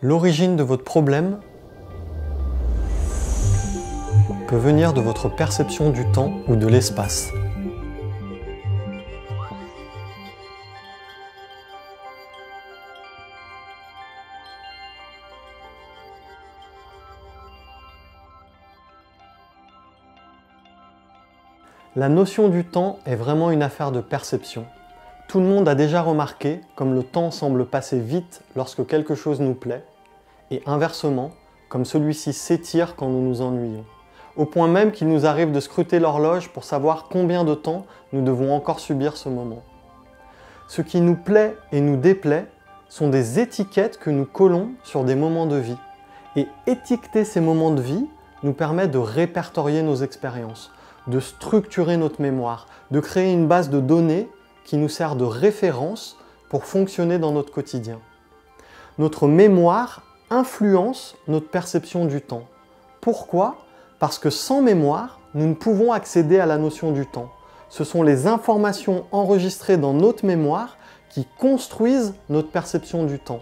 L'origine de votre problème peut venir de votre perception du temps ou de l'espace. La notion du temps est vraiment une affaire de perception. Tout le monde a déjà remarqué comme le temps semble passer vite lorsque quelque chose nous plaît, et inversement, comme celui-ci s'étire quand nous nous ennuyons, au point même qu'il nous arrive de scruter l'horloge pour savoir combien de temps nous devons encore subir ce moment. Ce qui nous plaît et nous déplaît sont des étiquettes que nous collons sur des moments de vie. Et étiqueter ces moments de vie nous permet de répertorier nos expériences, de structurer notre mémoire, de créer une base de données qui nous sert de référence pour fonctionner dans notre quotidien. Notre mémoire influence notre perception du temps. Pourquoi ? Parce que sans mémoire, nous ne pouvons accéder à la notion du temps. Ce sont les informations enregistrées dans notre mémoire qui construisent notre perception du temps.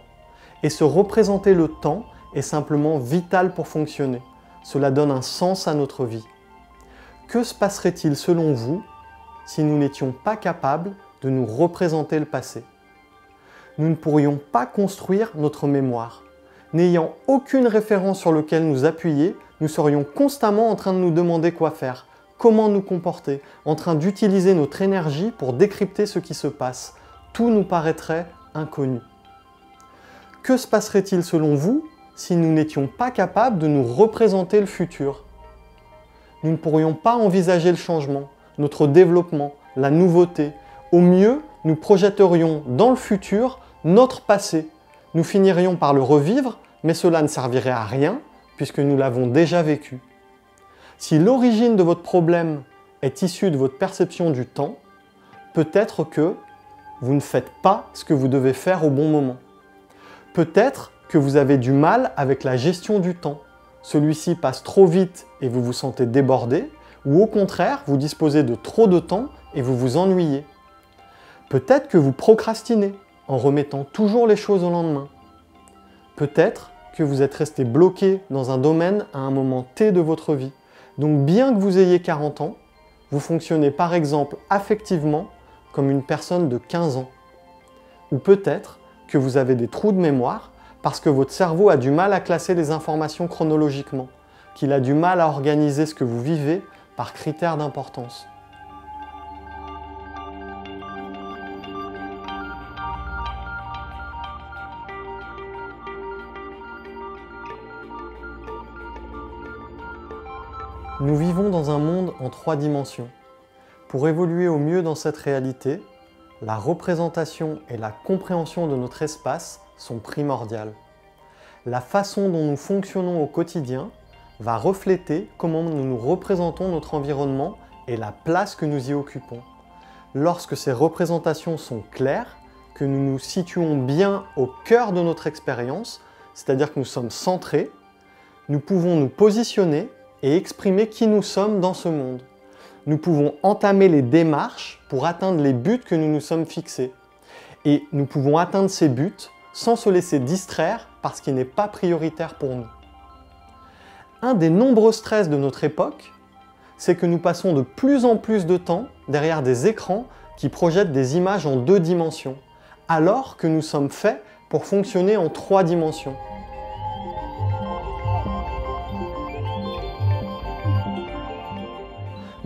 Et se représenter le temps est simplement vital pour fonctionner. Cela donne un sens à notre vie. Que se passerait-il selon vous si nous n'étions pas capables de nous représenter le passé? Nous ne pourrions pas construire notre mémoire. N'ayant aucune référence sur laquelle nous appuyer, nous serions constamment en train de nous demander quoi faire, comment nous comporter, en train d'utiliser notre énergie pour décrypter ce qui se passe. Tout nous paraîtrait inconnu. Que se passerait-il selon vous si nous n'étions pas capables de nous représenter le futur? Nous ne pourrions pas envisager le changement, notre développement, la nouveauté. Au mieux, nous projetterions dans le futur notre passé. Nous finirions par le revivre, mais cela ne servirait à rien puisque nous l'avons déjà vécu. Si l'origine de votre problème est issue de votre perception du temps, peut-être que vous ne faites pas ce que vous devez faire au bon moment. Peut-être que vous avez du mal avec la gestion du temps. Celui-ci passe trop vite et vous vous sentez débordé, ou au contraire, vous disposez de trop de temps et vous vous ennuyez. Peut-être que vous procrastinez en remettant toujours les choses au lendemain. Peut-être que vous êtes resté bloqué dans un domaine à un moment T de votre vie. Donc bien que vous ayez 40 ans, vous fonctionnez par exemple affectivement comme une personne de 15 ans. Ou peut-être que vous avez des trous de mémoire parce que votre cerveau a du mal à classer les informations chronologiquement, qu'il a du mal à organiser ce que vous vivez par critères d'importance. Nous vivons dans un monde en 3 dimensions. Pour évoluer au mieux dans cette réalité, la représentation et la compréhension de notre espace sont primordiales. La façon dont nous fonctionnons au quotidien va refléter comment nous nous représentons notre environnement et la place que nous y occupons. Lorsque ces représentations sont claires, que nous nous situons bien au cœur de notre expérience, c'est-à-dire que nous sommes centrés, nous pouvons nous positionner et exprimer qui nous sommes dans ce monde. Nous pouvons entamer les démarches pour atteindre les buts que nous nous sommes fixés. Et nous pouvons atteindre ces buts sans se laisser distraire par ce qui n'est pas prioritaire pour nous. Un des nombreux stress de notre époque, c'est que nous passons de plus en plus de temps derrière des écrans qui projettent des images en 2 dimensions, alors que nous sommes faits pour fonctionner en 3 dimensions.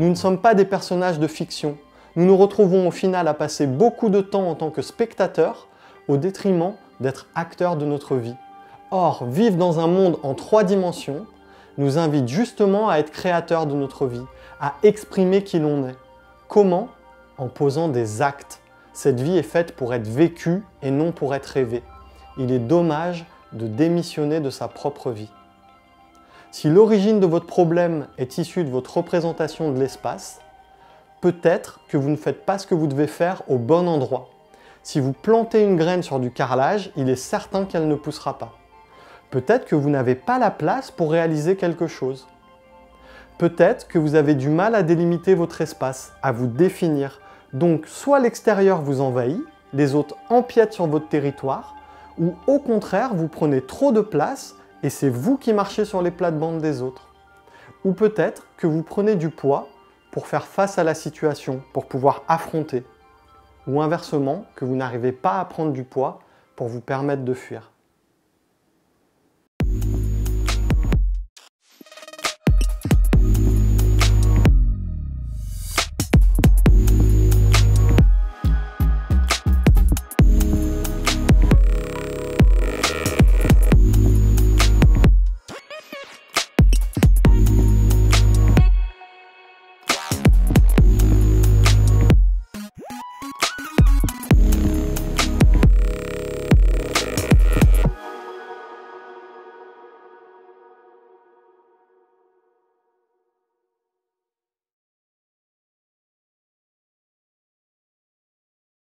Nous ne sommes pas des personnages de fiction. Nous nous retrouvons au final à passer beaucoup de temps en tant que spectateurs au détriment d'être acteurs de notre vie. Or, vivre dans un monde en 3 dimensions nous invite justement à être créateurs de notre vie, à exprimer qui l'on est. Comment ? En posant des actes. Cette vie est faite pour être vécue et non pour être rêvée. Il est dommage de démissionner de sa propre vie. Si l'origine de votre problème est issue de votre représentation de l'espace, peut-être que vous ne faites pas ce que vous devez faire au bon endroit. Si vous plantez une graine sur du carrelage, il est certain qu'elle ne poussera pas. Peut-être que vous n'avez pas la place pour réaliser quelque chose. Peut-être que vous avez du mal à délimiter votre espace, à vous définir. Donc, soit l'extérieur vous envahit, les autres empiètent sur votre territoire, Ou au contraire, vous prenez trop de place et c'est vous qui marchez sur les plates-bandes des autres. Ou peut-être que vous prenez du poids pour faire face à la situation, pour pouvoir affronter. Ou inversement, que vous n'arrivez pas à prendre du poids pour vous permettre de fuir.